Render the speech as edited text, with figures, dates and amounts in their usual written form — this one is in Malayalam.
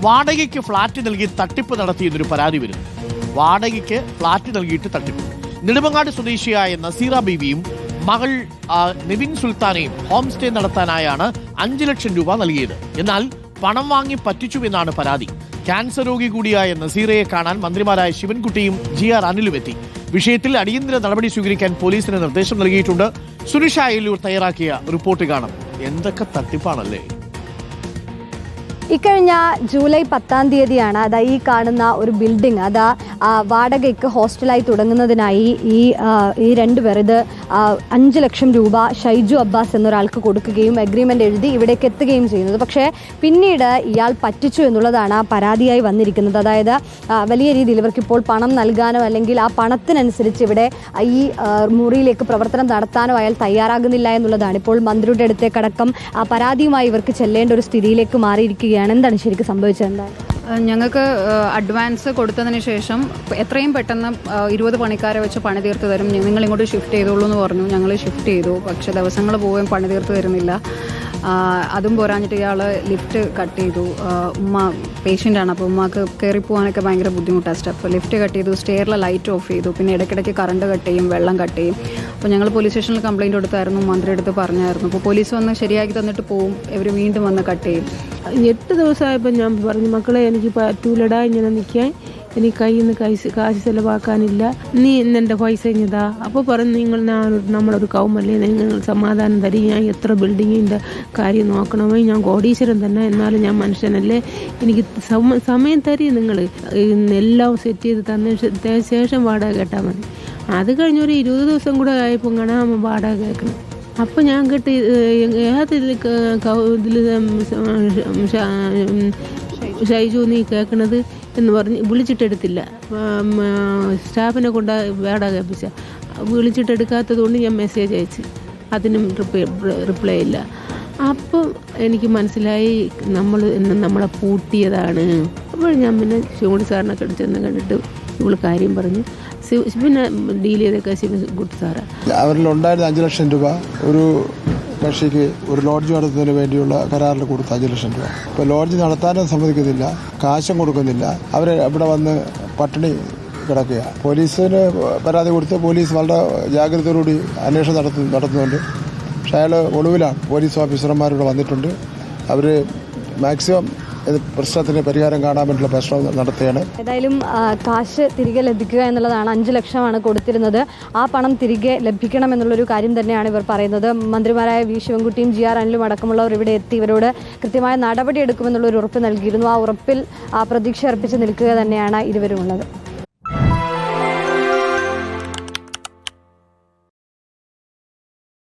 വാടകയ്ക്ക് ഫ്ളാറ്റ് നൽകി തട്ടിപ്പ് നടത്തിയെന്നൊരു പരാതി വരുന്നു. വാടകയ്ക്ക് ഫ്ളാറ്റ് നൽകിയിട്ട് തട്ടിപ്പ്. നെടുമങ്ങാട് സ്വദേശിയായ നസീറ ബീവിയും മകൾ നിവിൻ സുൽത്താനയും ഹോം സ്റ്റേ നടത്താനായാണ് 5 ലക്ഷം രൂപ നൽകിയത്. എന്നാൽ പണം വാങ്ങി പറ്റിച്ചുവെന്നാണ് പരാതി. ക്യാൻസർ രോഗി കൂടിയായ നസീറയെ കാണാൻ മന്ത്രിമാരായ ശിവൻകുട്ടിയും GR അനിലും എത്തി. വിഷയത്തിൽ അടിയന്തര നടപടി സ്വീകരിക്കാൻ പോലീസിന് നിർദ്ദേശം നൽകിയിട്ടുണ്ട്. സുനിഷ അയലൂർ തയ്യാറാക്കിയ റിപ്പോർട്ട് കാണാം. എന്തൊക്കെ തട്ടിപ്പാണല്ലേ. ഇക്കഴിഞ്ഞ ജൂലൈ 10-ാം തീയതിയാണ് ഈ കാണുന്ന ഒരു ബിൽഡിംഗ് വാടകയ്ക്ക് ഹോസ്റ്റലായി തുടങ്ങുന്നതിനായി ഈ രണ്ടുപേർ 5 ലക്ഷം രൂപ ഷൈജു അബ്ബാസ് എന്നൊരാൾക്ക് കൊടുക്കുകയും അഗ്രിമെൻ്റ് എഴുതി ഇവിടേക്ക് എത്തുകയും ചെയ്യുന്നത്. പക്ഷേ പിന്നീട് ഇയാൾ പറ്റിച്ചു എന്നുള്ളതാണ് പരാതിയായി വന്നിരിക്കുന്നത്. അതായത് വലിയ രീതിയിൽ ഇവർക്കിപ്പോൾ പണം നൽകാനോ അല്ലെങ്കിൽ ആ പണത്തിനനുസരിച്ച് ഇവിടെ ഈ മുറിയിലേക്ക് പ്രവർത്തനം നടത്താനോ അയാൾ തയ്യാറാകുന്നില്ല എന്നുള്ളതാണ്. ഇപ്പോൾ മന്ത്രിയുടെ അടുത്തേക്കടക്കം പരാതിയുമായി ഇവർക്ക് ചെല്ലേണ്ട ഒരു സ്ഥിതിയിലേക്ക് മാറിയിരിക്കുകയാണ്. എന്താണ് ശരിക്കും സംഭവിച്ചത്? എന്താണ്? ഞങ്ങൾക്ക് അഡ്വാൻസ് കൊടുത്തതിന് ശേഷം എത്രയും പെട്ടെന്ന് 20 പണിക്കാരെ വെച്ച് പണി തീർത്ത് തരും, നിങ്ങൾ ഇങ്ങോട്ട് ഷിഫ്റ്റ് ചെയ്തോളൂ എന്ന് പറഞ്ഞു. ഞങ്ങൾ ഷിഫ്റ്റ് ചെയ്തു. പക്ഷേ ദിവസങ്ങൾ പോവുകയും പണി തീർത്ത് തരുന്നില്ല. അതും പോരാഞ്ഞിട്ട് ഇയാൾ ലിഫ്റ്റ് കട്ട് ചെയ്തു. ഉമ്മ പേഷ്യൻ്റാണ്, അപ്പോൾ ഉമ്മക്ക് കയറിപ്പോകാനൊക്കെ ഭയങ്കര ബുദ്ധിമുട്ടാണ്. സ്റ്റെപ്പ് ലിഫ്റ്റ് കട്ട് ചെയ്തു, സ്റ്റെയറിലെ ലൈറ്റ് ഓഫ് ചെയ്തു. പിന്നെ ഇടയ്ക്കിടയ്ക്ക് കറണ്ട് കട്ട് ചെയ്യും, വെള്ളം കട്ട് ചെയ്യും. അപ്പോൾ ഞങ്ങൾ പോലീസ് സ്റ്റേഷനിൽ കംപ്ലയിൻറ്റ് കൊടുത്തായിരുന്നു, മന്ത്രി അടുത്ത് പറഞ്ഞായിരുന്നു. അപ്പോൾ പോലീസ് വന്ന് ശരിയാക്കി തന്നിട്ട് പോവും, ഇവർ വീണ്ടും വന്ന് കട്ട് ചെയ്യും. 8 ദിവസമായപ്പോൾ ഞാൻ പറഞ്ഞു, മക്കളെ എനിക്ക് പറ്റൂലടാ ഇങ്ങനെ നിൽക്കാൻ, എനിക്ക് കയ്യിൽ നിന്ന് കാശ് ചിലവാക്കാനില്ല, നീ ഇന്നെൻ്റെ പൈസ ഇഞ്ഞതാ. അപ്പോൾ പറഞ്ഞു, നമ്മളൊരു കൗമല്ലേ, നിങ്ങൾ സമാധാനം തരും, ഞാൻ എത്ര ബിൽഡിങ്ങിൻ്റെ കാര്യം നോക്കണമോ, ഞാൻ കോടീശ്വരൻ തന്നെ, എന്നാലും ഞാൻ മനുഷ്യനല്ലേ, എനിക്ക് സമയം തരും, നിങ്ങൾ എല്ലാം സെറ്റ് ചെയ്ത് തന്നതിന് ശേഷം വാടക കേട്ടാൽ മതി. അത് കഴിഞ്ഞൊരു 20 ദിവസം കൂടെ ആയപ്പോൾ കാണാൻ വാടക കേൾക്കണം. അപ്പോൾ ഞാൻ കേട്ട് ഇതിൽ ഷൈജു നീ കേൾക്കണത് എന്ന് പറഞ്ഞ് വിളിച്ചിട്ടെടുത്തില്ല. സ്റ്റാഫിനെ കൊണ്ട് വാടക കേൾപ്പിച്ച വിളിച്ചിട്ടെടുക്കാത്തത് കൊണ്ട് ഞാൻ മെസ്സേജ് അയച്ച്, അതിനും റിപ്ലൈ ഇല്ല. അപ്പോൾ എനിക്ക് മനസ്സിലായി നമ്മളെ പൂട്ടിയതാണ്. അപ്പോൾ ഞാൻ പിന്നെ ശിവൻകുട്ടി സാറിനെ ചെന്ന് കണ്ടിട്ട് ഇവള് കാര്യം പറഞ്ഞു. പിന്നെ ഡീൽ ചെയ്തൊക്കെ ശിവൻകുട്ടി സാറ്. അവരിലുണ്ടായിരുന്ന 5 ലക്ഷം രൂപ ഒരു കക്ഷിക്ക് ഒരു ലോഡ്ജ് നടത്തുന്നതിന് വേണ്ടിയുള്ള കരാറിൽ കൊടുത്ത 5 ലക്ഷം രൂപ. ഇപ്പോൾ ലോഡ്ജ് നടത്താനും സമ്മതിക്കുന്നില്ല, കാശും കൊടുക്കുന്നില്ല. അവർ ഇവിടെ വന്ന് പട്ടിണി കിടക്കുക. പോലീസിന് പരാതി കൊടുത്ത് പോലീസ് വളരെ ജാഗ്രതയോടുകൂടി അന്വേഷണം നടത്തുന്നുണ്ട്. പക്ഷേ അയാൾ ഒളിവിലാണ്. പോലീസ് ഓഫീസർമാരിവിടെ വന്നിട്ടുണ്ട്. അവർ മാക്സിമം പ്രശ്നത്തിന് പരിഹാരം കാണാൻ വേണ്ടിയുള്ള പ്രശ്നം നടത്തുകയാണ്. ഏതായാലും കാശ് തിരികെ ലഭിക്കുക എന്നുള്ളതാണ്. 5 ലക്ഷമാണ് കൊടുത്തിരുന്നത്. ആ പണം തിരികെ ലഭിക്കണം എന്നുള്ളൊരു കാര്യം തന്നെയാണ് ഇവർ പറയുന്നത്. മന്ത്രിമാരായ വി ശിവൻകുട്ടിയും GR അനിലും അടക്കമുള്ളവർ ഇവിടെ എത്തി ഇവരോട് കൃത്യമായ നടപടി എടുക്കുമെന്നുള്ളൊരു ഉറപ്പ് നൽകിയിരുന്നു. ആ ഉറപ്പിൽ പ്രതീക്ഷ അർപ്പിച്ച് നിൽക്കുക തന്നെയാണ് ഇരുവരുമുള്ളത്.